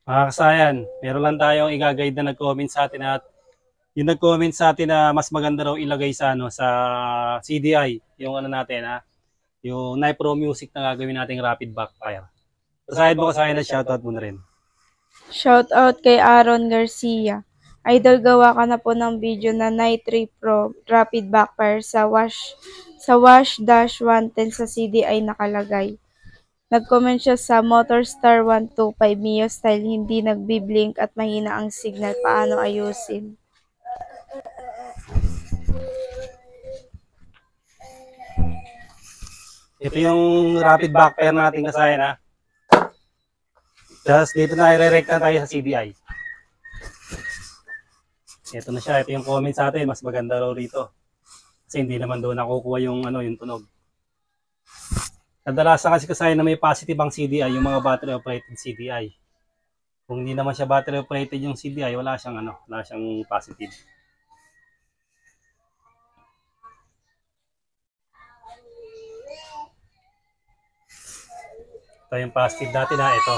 Mga kasayan, meron lang tayong i-guide na nag-comment sa atin at yung nag-comment sa atin na mas maganda raw ilagay sa sa CDI, yung ano natin yung Nipro Music na gagawin nating rapid backfire. Sa mo kasayan na shoutout mo na rin. Shoutout kay Aaron Garcia. Idol, gawa ka na po ng video na Night 3 Pro Rapid Backfire sa Wash-110 sa CDI nakalagay. Nag-comment siya sa Motorstar 125 Mio style, hindi nagbi-blink at mahina ang signal. Paano ayusin? Ito yung rapid backfire natin kasayan Just dito na i-re-rect na tayo sa CDI. Ito na siya, ito yung comment sa atin, mas maganda raw rito. Kasi hindi naman doon nakukuha yung yung tunog. Kadalasan kasi kasayan na may positive ang CDI, yung mga battery operated CDI. Kung hindi naman siya battery operated yung CDI, wala siyang wala siyang positive. Ito yung positive natin ito.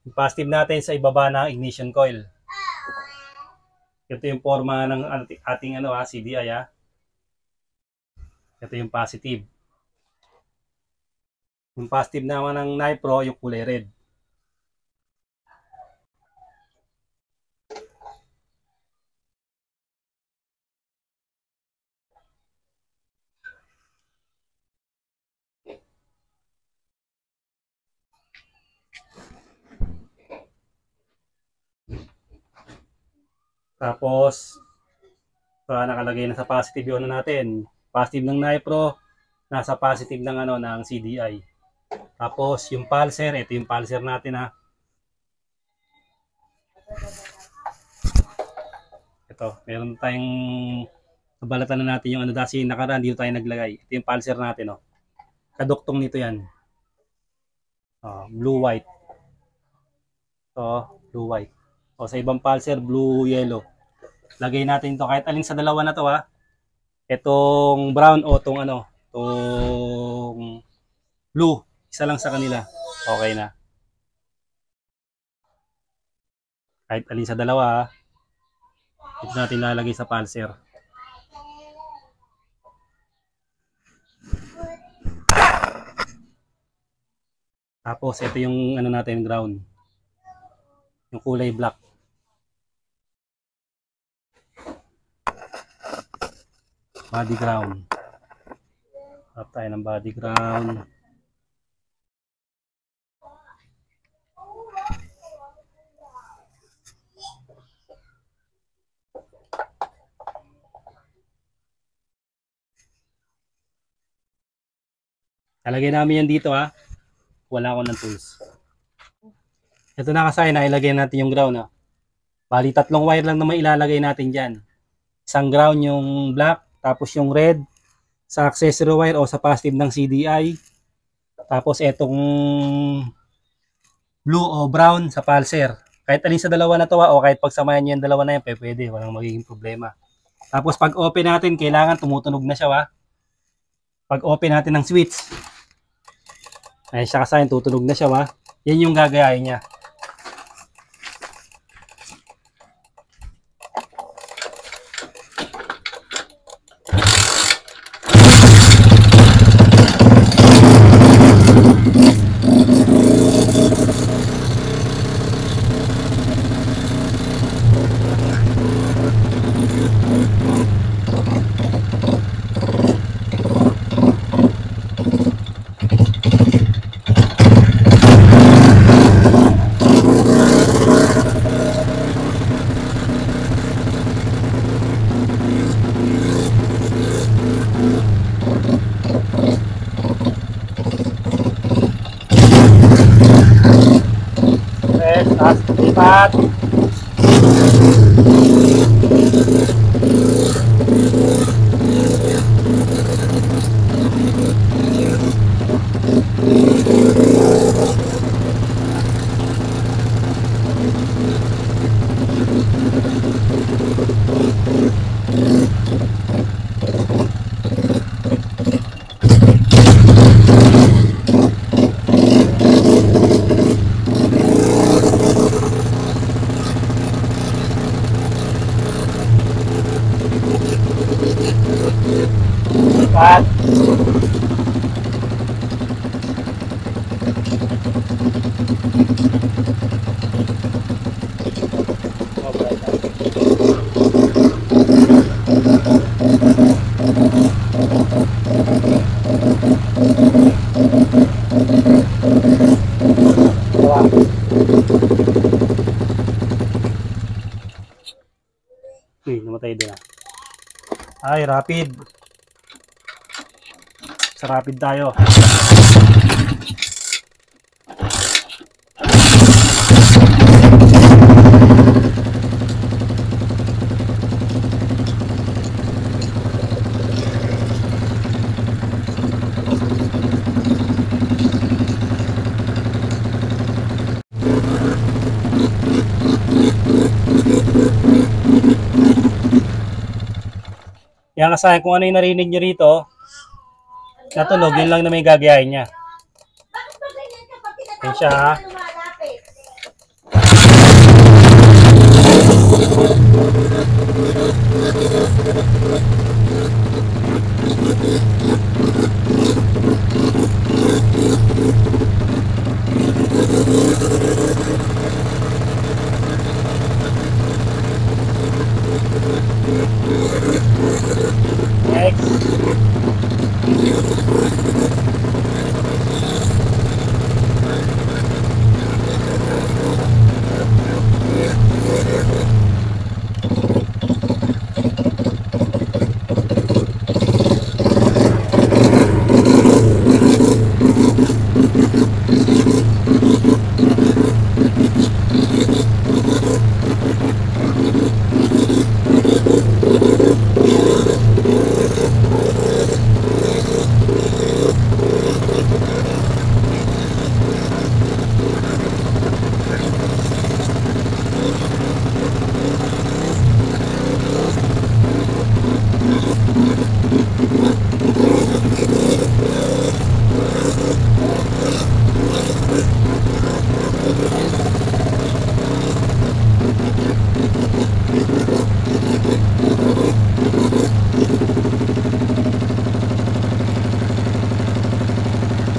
Yung positive natin sa ibaba ng ignition coil. Ito yung forma ng ating CDI Ito yung positive. Yung positive naman ng Nipro, yung kulay red. Tapos, nakalagay na sa positive yung natin. Positive ng Nipro, nasa positive ng ng CDI. Tapos yung pulser, ito yung pulser natin Ito, meron tayong nabalatan na natin yung dasi nakaraan, dito tayo naglagay. Ito yung pulser natin Kaduktong nito yan. Blue white. Blue white. Sa ibang pulser, blue yellow. Lagay natin ito kahit alin sa dalawa na to Itong brown o itong itong blue. Isa lang sa kanila. Okay na. Kahit alin sa dalawa ito natin lalagay sa pulser. Tapos ito yung natin ground. Yung kulay black. Body ground. Harap tayo ng body ground. Lalagay namin yan dito Wala ako ng tools. Ito na kasi ilagay natin yung ground Bali 3 wire lang naman ilalagay natin dyan. Isang ground yung black, tapos yung red sa accessory wire o sa positive ng CDI. Tapos etong blue o brown sa pulser. Kahit alin sa dalawa na to o kahit pagsamayan nyo yung dalawa na yan, pwede. Walang magiging problema. Tapos pag open natin, kailangan tumutunog na siya Pag open natin ng switch, ay siya kasi tutunog na siya Yan yung gagayahin niya. Lipat. Pat. Uy, namatay din ah. Ay, rapid. Sa rapid tayo. Yan kasayan kung ano yung narinig nyo rito, natunog, yun lang na may gagayahin niya. Yan siya ha. Next.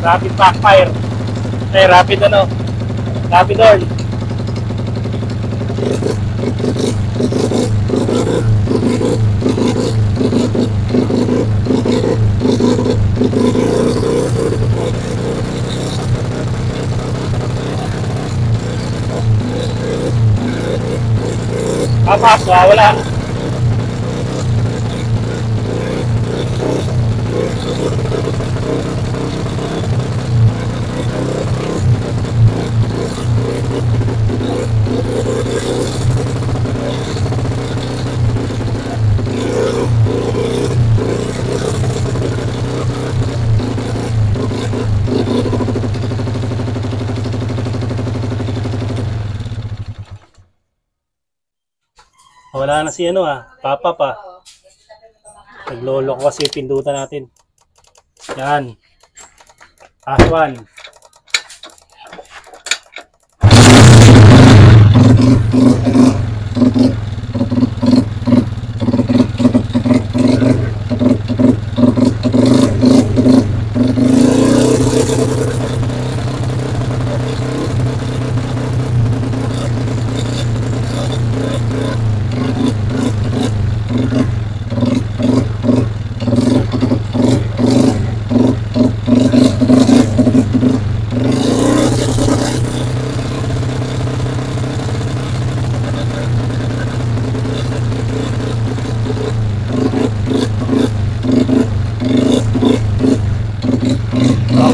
Rapid backfire. Eh, rapid ano? Rapid horn. Apas, wala. Wala na si ano Papa pa. Naglolo ko kasi pindutan natin. Yan. Aswan.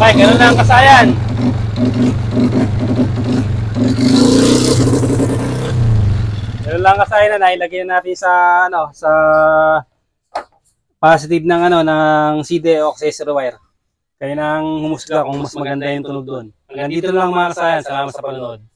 Okay, ganun lang kasayan. Ganun lang kasayan na ilagay natin sa sa positive ng ng CD o accessory wire. Kaya nang humusga kung mas maganda yung tunog doon. Hanggang dito lang mga kasayan. Salamat sa panonood.